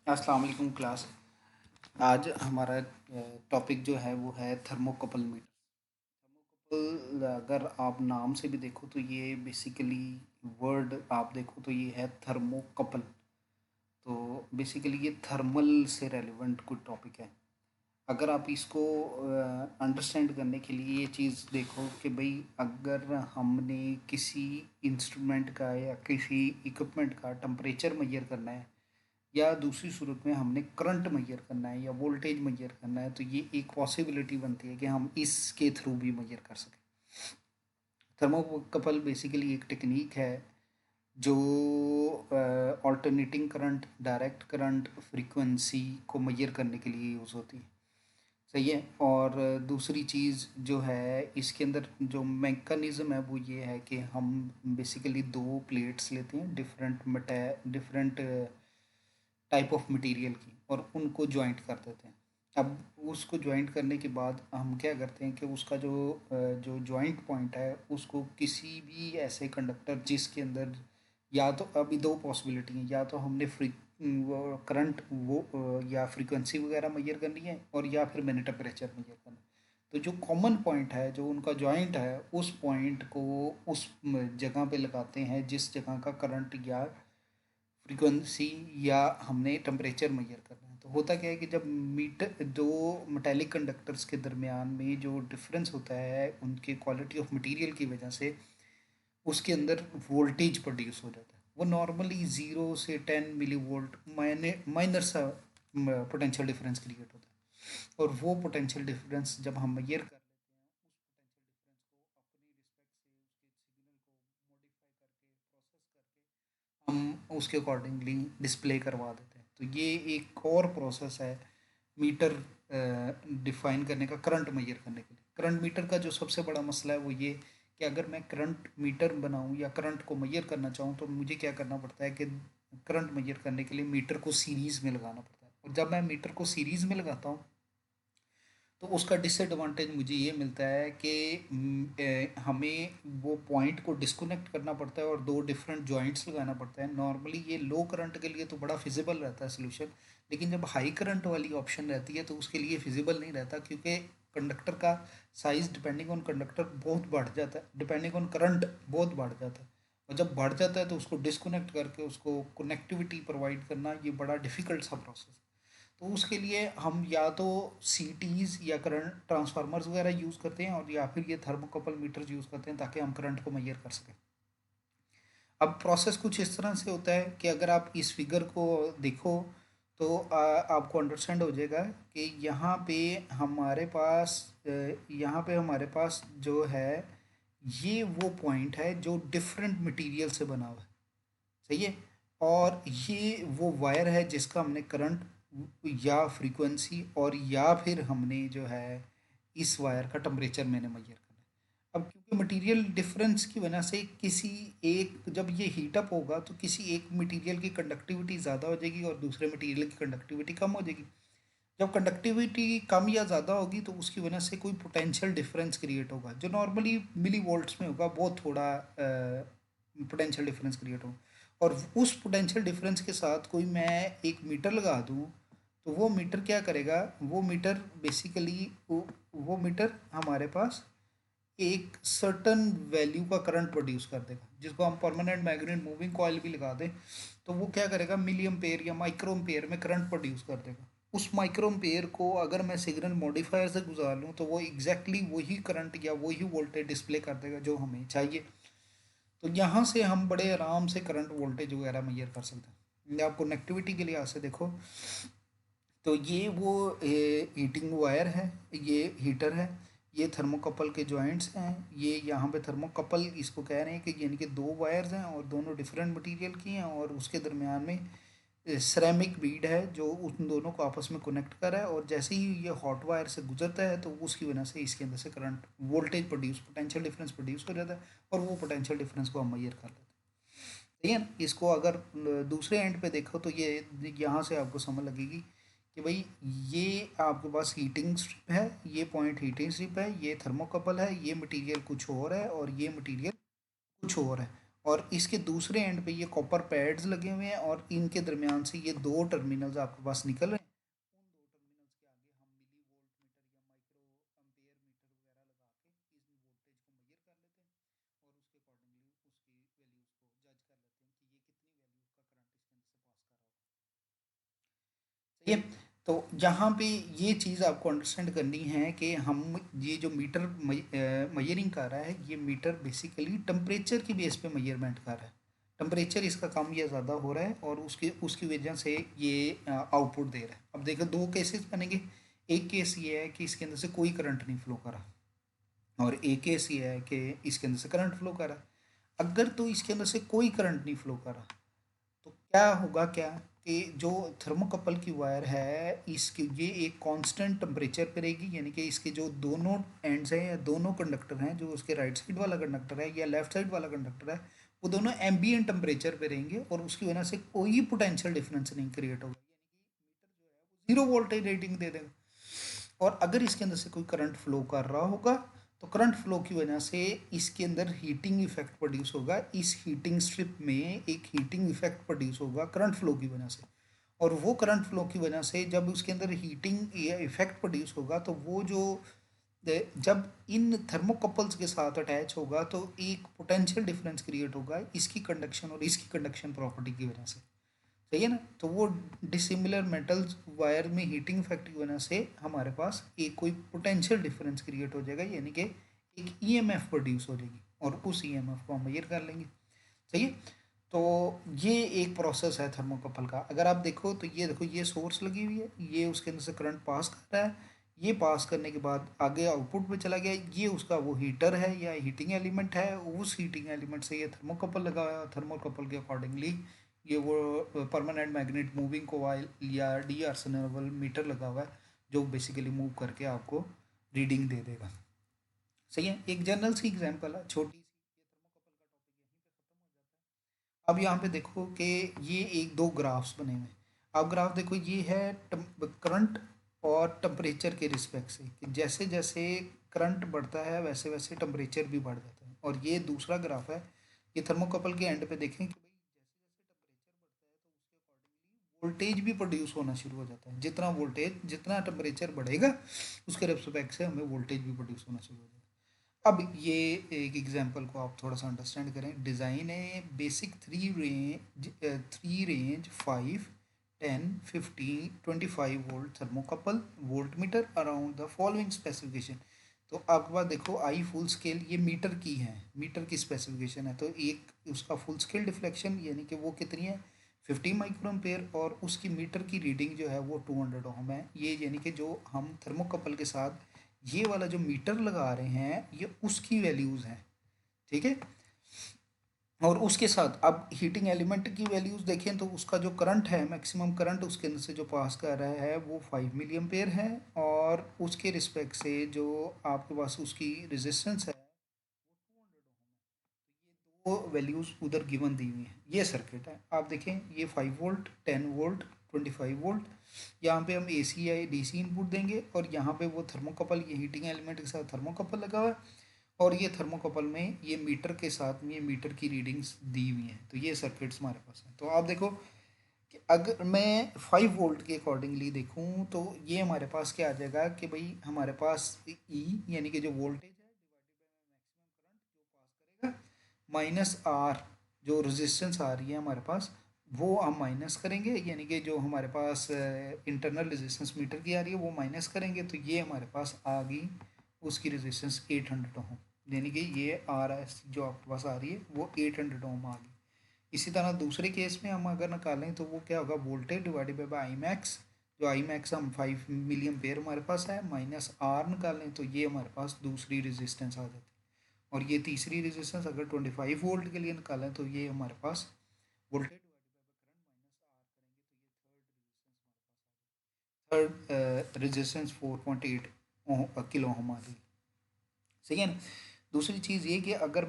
अस्सलाम वालेकुम क्लास। आज हमारा टॉपिक जो है वो है थर्मोकपल मीटर। थर्मोकपल अगर आप नाम से भी देखो तो ये बेसिकली वर्ड आप देखो तो ये है थर्मोकपल। तो बेसिकली ये थर्मल से रेलिवेंट कोई टॉपिक है। अगर आप इसको अंडरस्टैंड करने के लिए ये चीज़ देखो कि भाई अगर हमने किसी इंस्ट्रूमेंट का या किसी इक्विपमेंट का टेम्परेचर मेजर करना है या दूसरी सूरत में हमने करंट मेजर करना है या वोल्टेज मेजर करना है तो ये एक पॉसिबिलिटी बनती है कि हम इसके थ्रू भी मेजर कर सकें। थर्मोकपल बेसिकली एक टेक्निक है जो alternating current, direct current, frequency को मेजर करने के लिए यूज़ होती है। सही है। और दूसरी चीज़ जो है इसके अंदर जो मैकेनिज़्म है वो ये है कि हम बेसिकली दो प्लेट्स लेते हैं डिफरेंट टाइप ऑफ मटेरियल की और उनको जॉइंट कर देते हैं। अब उसको जॉइंट करने के बाद हम क्या करते हैं कि उसका जो जॉइंट पॉइंट है उसको किसी भी ऐसे कंडक्टर जिसके अंदर या तो अभी दो पॉसिबिलिटी हैं, या तो हमने करंट या फ्रीक्वेंसी वगैरह मेजर करनी है और या फिर मैंने टेम्परेचर मेजर करना है। तो जो कॉमन पॉइंट है जो उनका जॉइंट है उस पॉइंट को उस जगह पे लगाते हैं जिस जगह का करंट या फ्रीक्वेंसी या हमने टेम्परेचर मेजर करना है। तो होता क्या है कि जब मीटर दो मेटेलिक कंडक्टर्स के दरमियान में जो डिफरेंस होता है उनके क्वालिटी ऑफ मटेरियल की वजह से उसके अंदर वोल्टेज प्रोड्यूस हो जाता है। वो नॉर्मली 0 से 10 मिली वोल्ट माइनर सा पोटेंशियल डिफरेंस क्रिएट होता है। और वो पोटेंशियल डिफरेंस जब हम मेजर कर लेते हैं उस पोटेंशियल डिफरेंस को अपनी रिस्पेक्ट से उसके सिग्नल को मॉडिफाई करके प्रोसेस करके हम उसके अकॉर्डिंगली डिस्प्ले करवा देते हैं। तो ये एक और प्रोसेस है मीटर डिफाइन करने का, करंट मेजर करने के लिए। करंट मीटर का जो सबसे बड़ा मसला है वो ये कि अगर मैं करंट मीटर बनाऊं या करंट को मेजर करना चाहूँ तो मुझे क्या करना पड़ता है कि करंट मेजर करने के लिए मीटर को सीरीज़ में लगाना पड़ता है। और जब मैं मीटर को सीरीज़ में लगाता हूँ तो उसका डिसएडवांटेज मुझे ये मिलता है कि हमें वो पॉइंट को डिस्कनेक्ट करना पड़ता है और दो डिफरेंट जॉइंट्स लगाना पड़ता है। नॉर्मली ये लो करंट के लिए तो बड़ा फिजिबल रहता है सोल्यूशन, लेकिन जब हाई करंट वाली ऑप्शन रहती है तो उसके लिए फिजिबल नहीं रहता, क्योंकि कंडक्टर का साइज़ डिपेंडिंग ऑन कंडक्टर बहुत बढ़ जाता है, डिपेंडिंग ऑन करंट बहुत बढ़ जाता है। और जब बढ़ जाता है तो उसको डिस्कनेक्ट करके उसको कनेक्टिविटी प्रोवाइड करना ये बड़ा डिफ़िकल्ट सा प्रोसेस है। तो उसके लिए हम या तो सीटीज़ या करंट ट्रांसफार्मर्स वगैरह यूज़ करते हैं और या फिर ये थर्मोकपल मीटर्स यूज़ करते हैं ताकि हम करंट को मेजर कर सकें। अब प्रोसेस कुछ इस तरह से होता है कि अगर आप इस फिगर को देखो तो आपको अंडरस्टैंड हो जाएगा कि यहाँ पे हमारे पास जो है ये वो पॉइंट है जो डिफरेंट मटेरियल से बना हुआ है। सही है। और ये वो वायर है जिसका हमने करंट या फ्रीक्वेंसी और या फिर हमने जो है इस वायर का टेम्परेचर मैंने मेजर करना है। अब क्योंकि मटेरियल डिफरेंस की वजह से किसी एक जब ये हीट अप होगा तो किसी एक मटेरियल की कंडक्टिविटी ज़्यादा हो जाएगी और दूसरे मटेरियल की कंडक्टिविटी कम हो जाएगी। जब कंडक्टिविटी कम या ज़्यादा होगी तो उसकी वजह से कोई पोटेंशियल डिफरेंस क्रिएट होगा जो नॉर्मली मिली वोल्ट्स में होगा, बहुत थोड़ा पोटेंशियल डिफरेंस क्रिएट होगा। और उस पोटेंशियल डिफरेंस के साथ कोई मैं एक मीटर लगा दूँ तो वो मीटर क्या करेगा, वो मीटर बेसिकली वो मीटर हमारे पास एक सर्टन वैल्यू का करंट प्रोड्यूस कर देगा, जिसको हम परमानेंट मैग्नेट मूविंग कॉइल भी लगा दें तो वो क्या करेगा, मिली एम्पेयर या माइक्रो एम्पेयर में करंट प्रोड्यूस कर देगा। उस माइक्रो एम्पेयर को अगर मैं सिग्नल मॉडिफायर से गुजार लूँ तो वो एग्जैक्टली वही करंट या वही वोल्टेज डिस्प्ले कर देगा जो हमें चाहिए। तो यहाँ से हम बड़े आराम से करंट वोल्टेज वगैरह मेजर कर सकते हैं। आप कनेक्टिविटी के लिहाज से देखो तो ये वो हीटिंग वायर है, ये हीटर है, ये थर्मोकपल के जॉइंट्स हैं। ये यहाँ पे थर्मोकपल इसको कह रहे हैं कि यानी कि दो वायर्स हैं और दोनों डिफरेंट मटेरियल की हैं और उसके दरमियान में सिरेमिक बीड है जो उन दोनों को आपस में कनेक्ट कर रहा है। और जैसे ही ये हॉट वायर से गुजरता है तो उसकी वजह से इसके अंदर से current voltage produce potential difference produce हो जाता है और वो पोटेंशियल डिफरेंस को हम मेजर कर लेते हैं। ठीक है ना। इसको अगर दूसरे एंड पे देखो तो ये यहाँ से आपको समझ लगेगी कि भाई ये आपके पास हीटिंग स्ट्रिप है, ये पॉइंट हीटिंग स्ट्रिप है, ये थर्मोकपल है, ये मटेरियल कुछ और है और ये मटेरियल कुछ और है। और इसके दूसरे एंड पे ये कॉपर पैड्स लगे हुए हैं और इनके दरमियान से ये दो टर्मिनल्स आपके पास निकल रहे हैं। उन दो टर्मिनल्स के आगे हम मिली वोल्ट मीटर या माइक्रो एम्पेयर मीटर वगैरह लगा के इस वोल्टेज को मेजर कर लेते हैं और उसके अकॉर्डिंगली उसकी वैल्यूज़ को जज कर लेते हैं कि ये कितनी वैल्यू का करंट इसके अंदर से पास कर रहा होगा। सही है। तो यहाँ पे ये चीज़ आपको अंडरस्टैंड करनी है कि हम ये जो मीटर मयरिंग कर रहा है, ये मीटर बेसिकली टेम्परेचर की बेस पे मयरमेंट कर रहा है। टेम्परेचर इसका कम या ज़्यादा हो रहा है और उसकी उसकी वजह से ये आउटपुट दे रहा है। अब देखो दो केसेस बनेंगे। एक केस ये है कि इसके अंदर से कोई करंट नहीं फ्लो करा और एक केस ये है कि इसके अंदर से करंट फ्लो कर रहा है। अगर तो इसके अंदर से कोई करंट नहीं फ्लो कर रहा तो क्या होगा, क्या कि जो थर्मोकपल की वायर है इसकी ये एक कांस्टेंट टेम्परेचर पे रहेगी, यानी कि इसके जो दोनों एंड्स हैं या दोनों कंडक्टर हैं, जो उसके राइट साइड वाला कंडक्टर है या लेफ्ट साइड वाला कंडक्टर है, वो दोनों एम्बिएंट टेम्परेचर पे रहेंगे और उसकी वजह से कोई पोटेंशियल डिफरेंस नहीं क्रिएट होगा, यानी कि मीटर जो है वो जीरो वोल्टेज रेटिंग दे देगा। और अगर इसके अंदर से कोई करंट फ्लो कर रहा होगा तो करंट फ्लो की वजह से इसके अंदर हीटिंग इफेक्ट प्रोड्यूस होगा। इस हीटिंग स्ट्रिप में एक हीटिंग इफेक्ट प्रोड्यूस होगा करंट फ्लो की वजह से। और वो करंट फ्लो की वजह से जब उसके अंदर हीटिंग या इफेक्ट प्रोड्यूस होगा तो वो जो जब इन थर्मोकपल्स के साथ अटैच होगा तो एक पोटेंशियल डिफरेंस क्रिएट होगा इसकी कंडक्शन और इसकी कंडक्शन प्रॉपर्टी की वजह से। सही है ना। तो वो डिसिमिलर मेटल्स वायर में हीटिंग इफेक्ट की वजह से हमारे पास एक कोई पोटेंशियल डिफरेंस क्रिएट हो जाएगा, यानी कि एक ईएमएफ प्रोड्यूस हो जाएगी और उस ईएमएफ को हम मेजर कर लेंगे। सही है। तो ये एक प्रोसेस है थर्मोकपल का। अगर आप देखो तो ये देखो ये सोर्स लगी हुई है, ये उसके अंदर से करंट पास कर रहा है, ये पास करने के बाद आगे आउटपुट पे चला गया, ये उसका वो हीटर है या हीटिंग एलिमेंट है, उस हीटिंग एलिमेंट से ये थर्मोकपल लगा हुआ है। थर्मोकपल के अकॉर्डिंगली ये वो परमानेंट मैग्नेट मूविंग कोवाइल या डी आर्सनेबल मीटर लगा हुआ है जो बेसिकली मूव करके आपको रीडिंग दे देगा। सही है। एक जनरल सी एग्जांपल है छोटी सी, ये थर्मोकपल का टॉपिक यहीं पे खत्म हो जाता है। अब यहाँ पे देखो कि ये एक दो ग्राफ्स बने हुए हैं। अब ग्राफ देखो ये है करंट और टेम्परेचर के रिस्पेक्ट से, कि जैसे जैसे करंट बढ़ता है वैसे वैसे टेम्परेचर भी बढ़ जाता है। और ये दूसरा ग्राफ है, ये थर्मोकपल के एंड पे देखें कि भाई जैसे जैसे टेम्परेचर बढ़ता है तो उसके अकॉर्डिंगली वोल्टेज भी प्रोड्यूस होना शुरू हो जाता है। जितना वोल्टेज जितना टेम्परेचर बढ़ेगा उसके रिस्पेक्ट से हमें वोल्टेज भी प्रोड्यूस होना शुरू हो जाएगा। अब ये एक एग्जांपल को आप थोड़ा सा अंडरस्टैंड करें। डिज़ाइन है basic three range 5, 10, 15, 25 volt thermocouple volt meter around the following specification. तो आपके पास देखो आई फुल स्केल ये मीटर की है, मीटर की स्पेसिफिकेशन है। तो एक उसका फुल स्केल डिफ्लेक्शन यानी कि वो कितनी है 50 माइक्रो एम्पेयर, और उसकी मीटर की रीडिंग जो है वो 200 ओम है। ये यानी कि जो हम थर्मोकपल के साथ ये वाला जो मीटर लगा रहे हैं ये उसकी वैल्यूज़ हैं। ठीक है। और उसके साथ अब हीटिंग एलिमेंट की वैल्यूज़ देखें तो उसका जो करंट है मैक्सिमम करंट उसके अंदर से जो पास कर रहा है वो 5 मिली एम्पेयर है, और उसके रिस्पेक्ट से जो आपके पास उसकी रेजिस्टेंस है वो 200 ओम है। तो ये दो वैल्यूज़ उधर गिवन दी हुई हैं। ये सर्किट है, आप देखें ये 5 वोल्ट 10 वोल्ट 25 वोल्ट। यहाँ पे हम एसी या डीसी इनपुट देंगे और यहाँ पे वो थर्मोकपल ये हीटिंग एलिमेंट के साथ थर्मोकपल लगा हुआ है, और ये थर्मोकपल में ये मीटर के साथ में ये मीटर की रीडिंग्स दी हुई हैं। तो ये सर्किट्स हमारे पास हैं। तो आप देखो कि अगर मैं 5 वोल्ट के अकॉर्डिंगली देखूँ तो ये हमारे पास क्या आ जाएगा कि भाई हमारे पास ई यानी कि जो वोल्टेज है डिवाइडेड बाय मैक्सिमम करंट जो पास करेगा माइनस आर जो रेजिस्टेंस आ रही है हमारे पास वो हम माइनस करेंगे, यानी कि जो हमारे पास इंटरनल रेजिस्टेंस मीटर की आ रही है वो माइनस करेंगे तो ये हमारे पास आ गई उसकी रेजिस्टेंस 800 ओम। यानी कि ये आर एस जो आपके पास आ रही है वो 800 ओम आ गई। इसी तरह दूसरे केस में हम अगर निकालें तो वो क्या होगा voltage divided by I max, जो आई मैक्स हम 5 मिली एम्पेयर हमारे पास है माइनस आर निकालें तो ये हमारे पास दूसरी रेजिस्टेंस आ जाती है। और ये तीसरी रेजिस्टेंस अगर 25 वोल्ट के लिए निकालें तो ये हमारे पास voltage third resistance 4.8 kilo ohm आ गई। सही है ना। दूसरी चीज़ ये कि अगर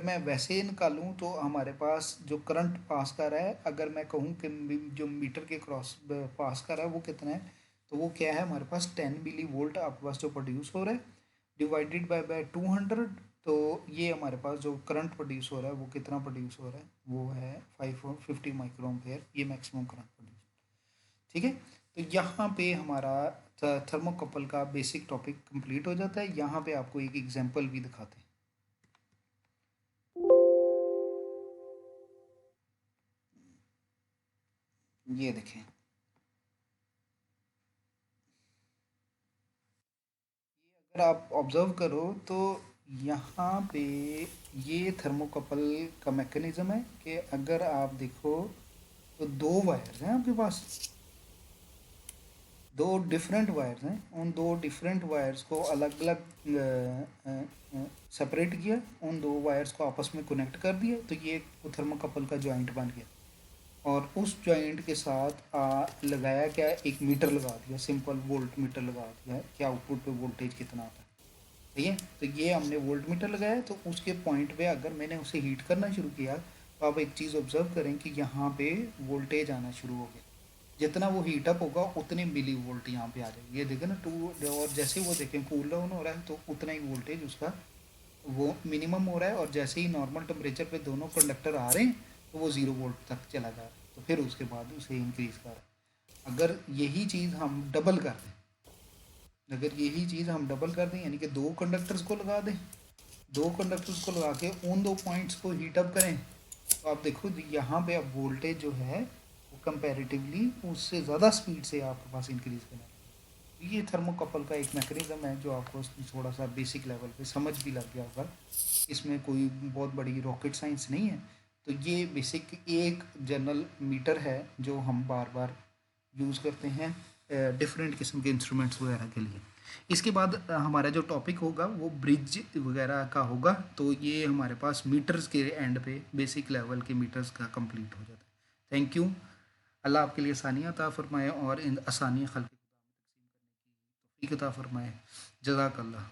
मैं वैसे निकालूं तो हमारे पास जो करंट पास कर रहा है, अगर मैं कहूँ कि जो मीटर के क्रॉस पास कर रहा है वो कितना है, तो वो क्या है हमारे पास 10 मिली वोल्ट आपके पास जो प्रोड्यूस हो रहा है डिवाइडेड बाय 200 तो ये हमारे पास जो करंट प्रोड्यूस हो रहा है वो कितना प्रोड्यूस हो रहा है, वो है 550 माइक्रो एम्पेयर, ये मैक्सिमम करंट प्रोड्यूस। ठीक है, तो यहाँ पे हमारा थर्मोकपल का बेसिक टॉपिक कंप्लीट हो जाता है। यहाँ पे आपको एक एग्जांपल भी दिखाते हैं। ये देखें, अगर आप ऑब्जर्व करो तो यहाँ पे ये थर्मोकपल का मैकेनिज्म है कि अगर आप देखो तो दो वायर्स हैं आपके पास, दो डिफरेंट वायर्स हैं, उन दो डिफरेंट वायर्स को अलग अलग सेपरेट किया, उन दो वायर्स को आपस में कनेक्ट कर दिया, तो ये थर्मोकपल का जॉइंट बन गया। और उस जॉइंट के साथ लगाया क्या, एक मीटर लगा दिया, सिंपल वोल्ट मीटर लगा दिया है कि आउटपुट पे वोल्टेज कितना आता है। ठीक है, तो ये हमने वोल्ट मीटर लगाया, तो उसके पॉइंट पे अगर मैंने उसे हीट करना शुरू किया तो आप एक चीज़ ऑब्जर्व करें कि यहाँ पे वोल्टेज आना शुरू हो गया। जितना वो हीट अप होगा उतने मिली वोल्ट यहाँ पे आ जाएगी, ये देखें ना टू, और जैसे वो देखें कूल डाउन हो रहा है तो उतना ही वोल्टेज उसका वो मिनिमम हो रहा है, और जैसे ही नॉर्मल टेम्परेचर पे दोनों कंडक्टर आ रहे हैं तो वो 0 वोल्ट तक चला जा रहा है, तो फिर उसके बाद उसे इंक्रीज़ कर रहा है। अगर यही चीज़ हम डबल कर दें, अगर यही चीज़ हम डबल कर दें यानी कि दो कंडक्टर्स को लगा दें, दो कंडक्टर्स को लगा के उन दो पॉइंट्स को हीट अप करें, तो आप देखो यहाँ पे अब वोल्टेज जो है वो कंपैरेटिवली उससे ज़्यादा स्पीड से आपके पास इंक्रीज़ करना है। ये थर्मोकपल का एक मैकेनिज्म है जो आपको थोड़ा सा बेसिक लेवल पे समझ भी लग गया होगा, इसमें कोई बहुत बड़ी रॉकेट साइंस नहीं है। तो ये बेसिक एक जनरल मीटर है जो हम बार बार यूज़ करते हैं डिफरेंट किस्म के इंस्ट्रूमेंट्स वगैरह के लिए। इसके बाद हमारा जो टॉपिक होगा वो ब्रिज वगैरह का होगा, तो ये हमारे पास मीटर्स के एंड पे बेसिक लेवल के मीटर्स का कंप्लीट हो जाता है। Thank you. अल्लाह आपके लिए आसानियाँ अता फ़रमाए और इन आसानियाँ खल्क़ तौफ़ीक अता फ़रमाए। जज़ाकल्लाह।